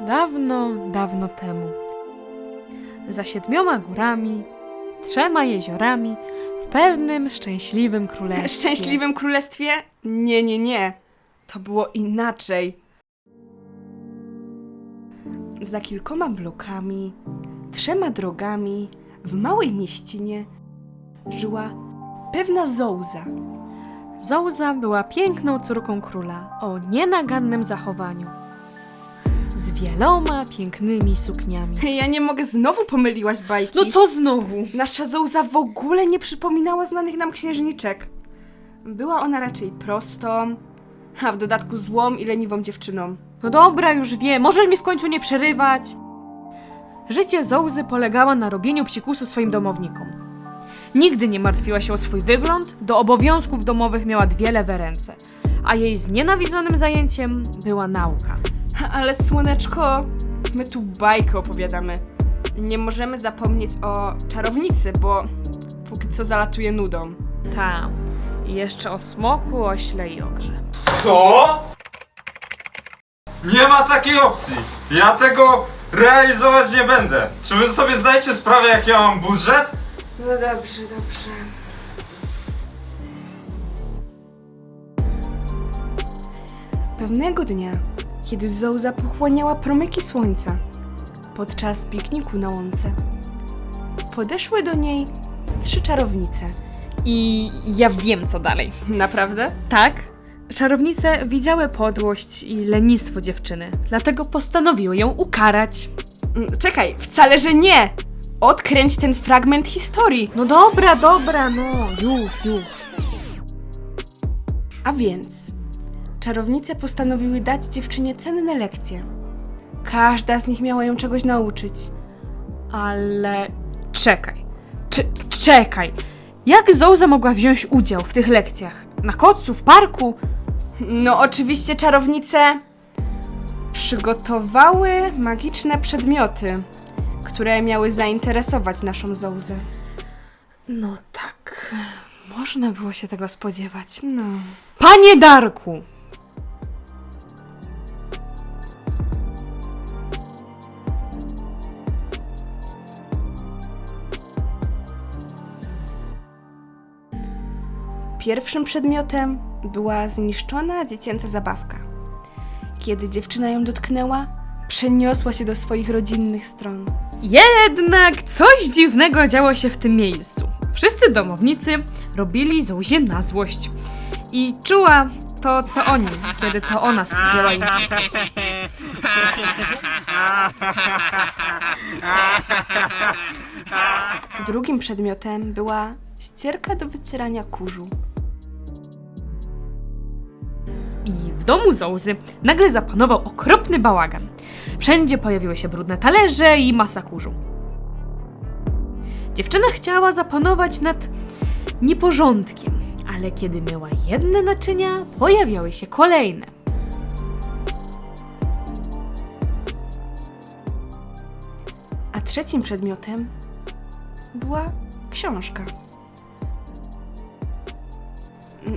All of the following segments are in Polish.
dawno, dawno temu. Za 7 górami, 3 jeziorami, w pewnym szczęśliwym królestwie. Szczęśliwym królestwie? Nie. To było inaczej. Za kilkoma blokami, 3 drogami, w małej mieścinie żyła pewna Zouza. Zouza była piękną córką króla o nienagannym zachowaniu. Z wieloma pięknymi sukniami. Ja nie mogę, znowu pomyliłaś bajki. No co znowu? Nasza Zouza w ogóle nie przypominała znanych nam księżniczek. Była ona raczej prostą, a w dodatku złą i leniwą dziewczyną. No dobra, już wiem, możesz mi w końcu nie przerywać. Życie Zouzy polegało na robieniu psikusu swoim domownikom. Nigdy nie martwiła się o swój wygląd, do obowiązków domowych miała 2 lewe ręce, a jej znienawidzonym zajęciem była nauka. Ale słoneczko, my tu bajkę opowiadamy. Nie możemy zapomnieć o czarownicy, bo póki co zalatuje nudą. Ta, i jeszcze o smoku, ośle i ogrze. Co? Nie ma takiej opcji! Ja tego realizować nie będę! Czy wy sobie zdajecie sprawę, jak ja mam budżet? No dobrze. Pewnego dnia, kiedy Zouza pochłaniała promyki słońca podczas pikniku na łące, podeszły do niej 3 czarownice. I ja wiem, co dalej. Naprawdę? Tak, czarownice widziały podłość i lenistwo dziewczyny, dlatego postanowiły ją ukarać. Czekaj, wcale, że nie! Odkręć ten fragment historii. No dobra, no, już. A więc czarownice postanowiły dać dziewczynie cenne lekcje. Każda z nich miała ją czegoś nauczyć. Ale czekaj. Czekaj. Jak Zouza mogła wziąć udział w tych lekcjach? Na kocu, w parku? No oczywiście czarownice przygotowały magiczne przedmioty, które miały zainteresować naszą Zouzę. No tak, można było się tego spodziewać. No. Panie Darku! Pierwszym przedmiotem była zniszczona dziecięca zabawka. Kiedy dziewczyna ją dotknęła, przeniosła się do swoich rodzinnych stron. Jednak coś dziwnego działo się w tym miejscu. Wszyscy domownicy robili Zouzie na złość. I czuła to, co oni, kiedy to ona sprawiała im przykrość. Drugim przedmiotem była ścierka do wycierania kurzu. I w domu Zouzy nagle zapanował okropny bałagan. Wszędzie pojawiły się brudne talerze i masa kurzu. Dziewczyna chciała zapanować nad nieporządkiem, ale kiedy myła jedne naczynia, pojawiały się kolejne. A trzecim przedmiotem była książka.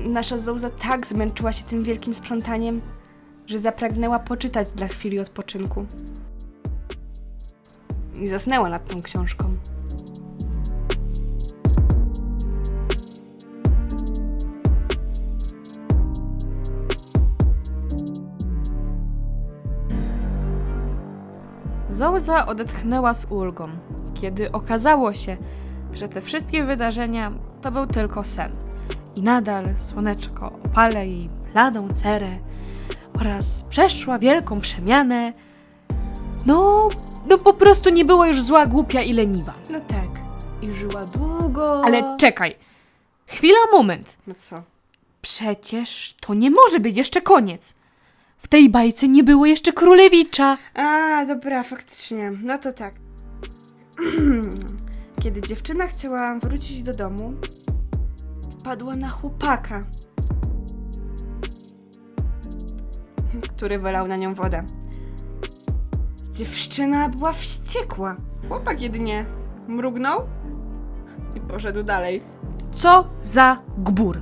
Nasza Zouza tak zmęczyła się tym wielkim sprzątaniem, że zapragnęła poczytać dla chwili odpoczynku. I zasnęła nad tą książką. Zouza odetchnęła z ulgą, kiedy okazało się, że te wszystkie wydarzenia to był tylko sen. I nadal słoneczko opala jej bladą cerę oraz przeszła wielką przemianę. No po prostu nie była już zła, głupia i leniwa. No tak. I żyła długo. Ale czekaj. Chwila, moment. No co? Przecież to nie może być jeszcze koniec. W tej bajce nie było jeszcze królewicza. A, dobra, faktycznie. No to tak. Kiedy dziewczyna chciała wrócić do domu, wpadła na chłopaka, który wylał na nią wodę. Dziewczyna była wściekła. Chłopak jedynie mrugnął i poszedł dalej. Co za gbur.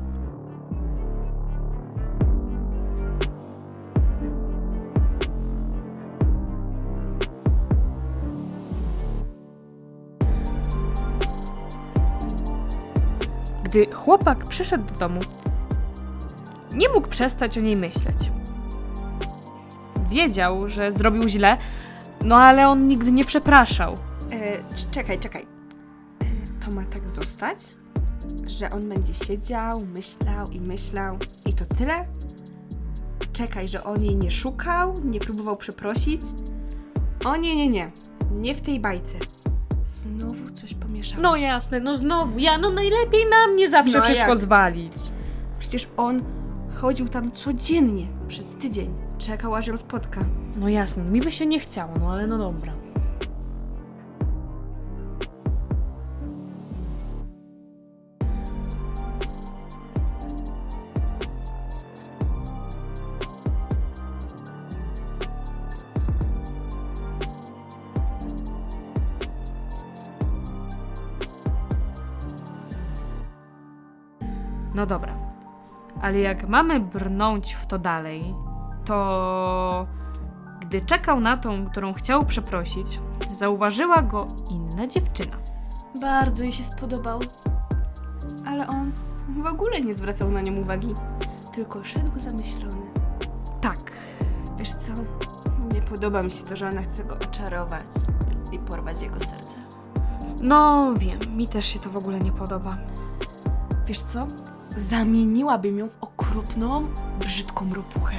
Gdy chłopak przyszedł do domu, nie mógł przestać o niej myśleć. Wiedział, że zrobił źle, no ale on nigdy nie przepraszał. Czekaj. To ma tak zostać? Że on będzie siedział, myślał i to tyle? Czekaj, że on jej nie szukał, nie próbował przeprosić? O nie. Nie w tej bajce. Znowu coś pomieszałeś. No jasne, no znowu, najlepiej na mnie zawsze No a wszystko jak? zwalić. Przecież on chodził tam codziennie, przez tydzień. Czekał, aż ją spotka. No jasne, mi by się nie chciało, no ale no dobra. No dobra, ale jak mamy brnąć w to dalej, to gdy czekał na tą, którą chciał przeprosić, zauważyła go inna dziewczyna. Bardzo jej się spodobał. Ale on w ogóle nie zwracał na nią uwagi. Tylko szedł zamyślony. Tak, Wiesz co? Nie podoba mi się to, że ona chce go oczarować i porwać jego serce. no wiem, mi też się to w ogóle nie podoba. Wiesz co? Zamieniłabym ją w okropną, brzydką ropuchę.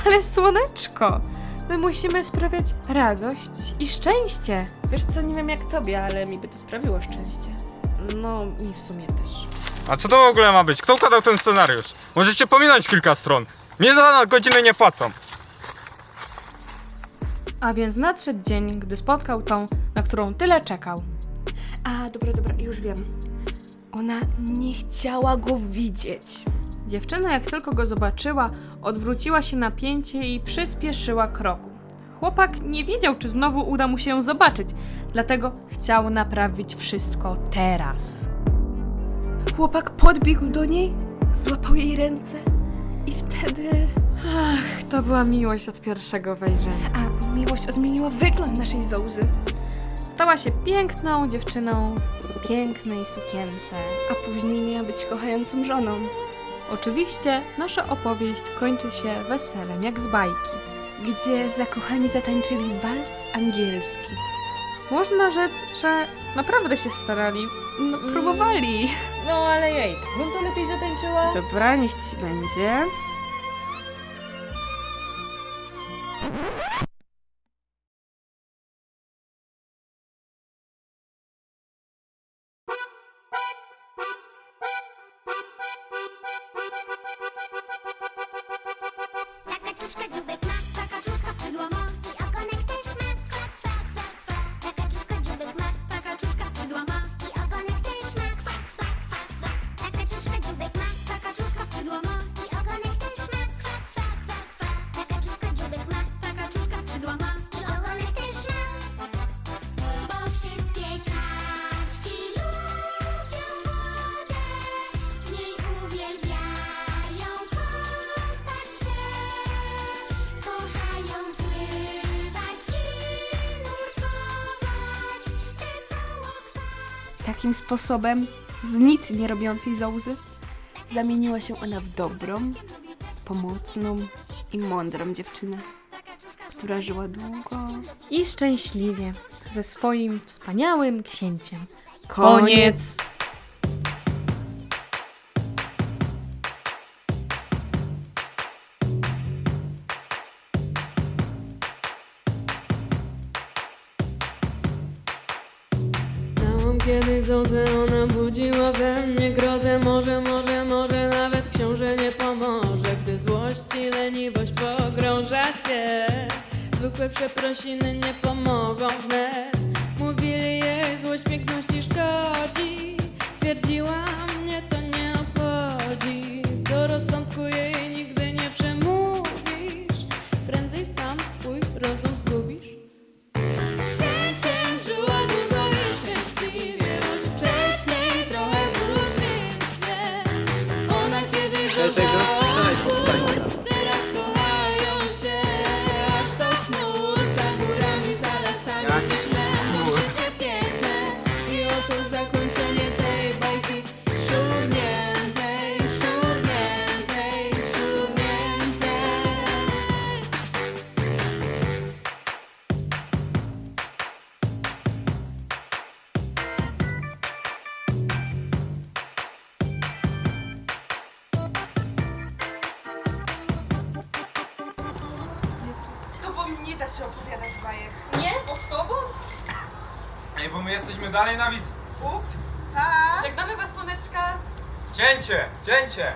Ale słoneczko, my musimy sprawiać radość i szczęście. Wiesz co? Nie wiem jak tobie, ale mi by to sprawiło szczęście. No i w sumie też. A co to w ogóle ma być? Kto układał ten scenariusz? Możecie pominąć kilka stron. Mnie za godziny nie płacą. A więc nadszedł dzień, gdy spotkał tą, na którą tyle czekał. A, dobra, już wiem. Ona nie chciała go widzieć. Dziewczyna, jak tylko go zobaczyła, odwróciła się na pięcie i przyspieszyła kroku. Chłopak nie wiedział, czy znowu uda mu się ją zobaczyć, dlatego chciał naprawić wszystko teraz. Chłopak podbiegł do niej, złapał jej ręce i wtedy... Ach, to była miłość od pierwszego wejrzenia. A miłość odmieniła wygląd naszej Zołzy. Stała się piękną dziewczyną w pięknej sukience. A później miała być kochającą żoną. Oczywiście nasza opowieść kończy się weselem, jak z bajki. Gdzie zakochani zatańczyli walc angielski. Można rzec, że naprawdę się starali. No, Próbowali. No ale jej, tak bym to lepiej zatańczyła. Dobra, niech ci będzie. Ta kaczuszka dziubek ma, ta kaczuszka skrzydła ma i ogonek też ma. Fa, fa, fa, fa. Ta kaczuszka dziubek ma, ta kaczuszka skrzydła ma i ogonek też ma. Fa, fa, fa, fa. Ta kaczuszka dziubek ma, ta kaczuszka skrzydła ma i ogonek też ma. Fa, fa, fa, fa. Ta kaczuszka dziubek ma, ta kaczuszka skrzydła ma i ogonek też ma. Bo wszystkie kaczki lubią wodę, w niej uwielbiają kąpać się, kochają pływać i nurkować, wesoło chwalić. Takim sposobem, z nic nie robiącej Zołzy, zamieniła się ona w dobrą, pomocną i mądrą dziewczynę, która żyła długo. I szczęśliwie ze swoim wspaniałym księciem. Koniec. Stałam kiedy Zozę, ona budziła we mnie grozę. Może nawet książę nie pomoże, gdy złość i leniwość pogrąża się. Zwykłe przeprosiny nie pomogą wnet. Mówili jej, złość piękności szkodzi. Twierdziła, mnie to nie obchodzi. Do rozsądku jej nigdy nie przemówisz. Prędzej sam swój rozum zgubisz. Księciem żyła długo i szczęśliwie, choć wcześniej trochę burzliwie. Ona kiedyś teraz kochają się, aż do chmur, za górami, za lasami. Śledzą życie piękne i oto zakończenie tej bajki. nie da się opowiadać bajek. Nie? Bo z tobą? Ej, bo my jesteśmy dalej na widz. Ups, pa! Żegnamy was, słoneczka. Cięcie! Cięcie!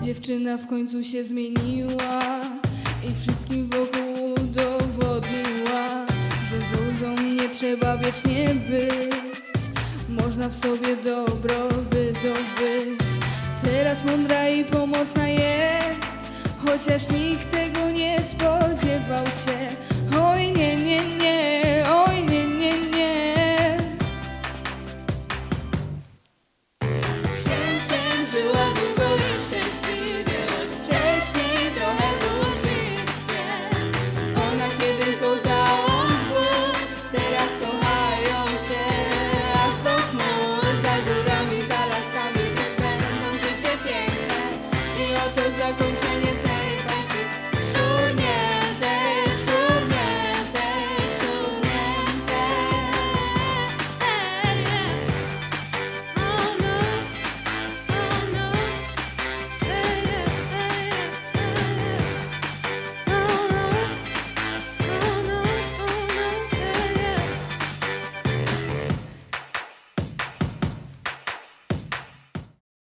Dziewczyna w końcu się zmieniła i wszystkim wokół udowodniła, że zozą nie trzeba wiecznie być, można w sobie dobro wydobyć. Teraz mądra i pomocna jest, chociaż nikt tego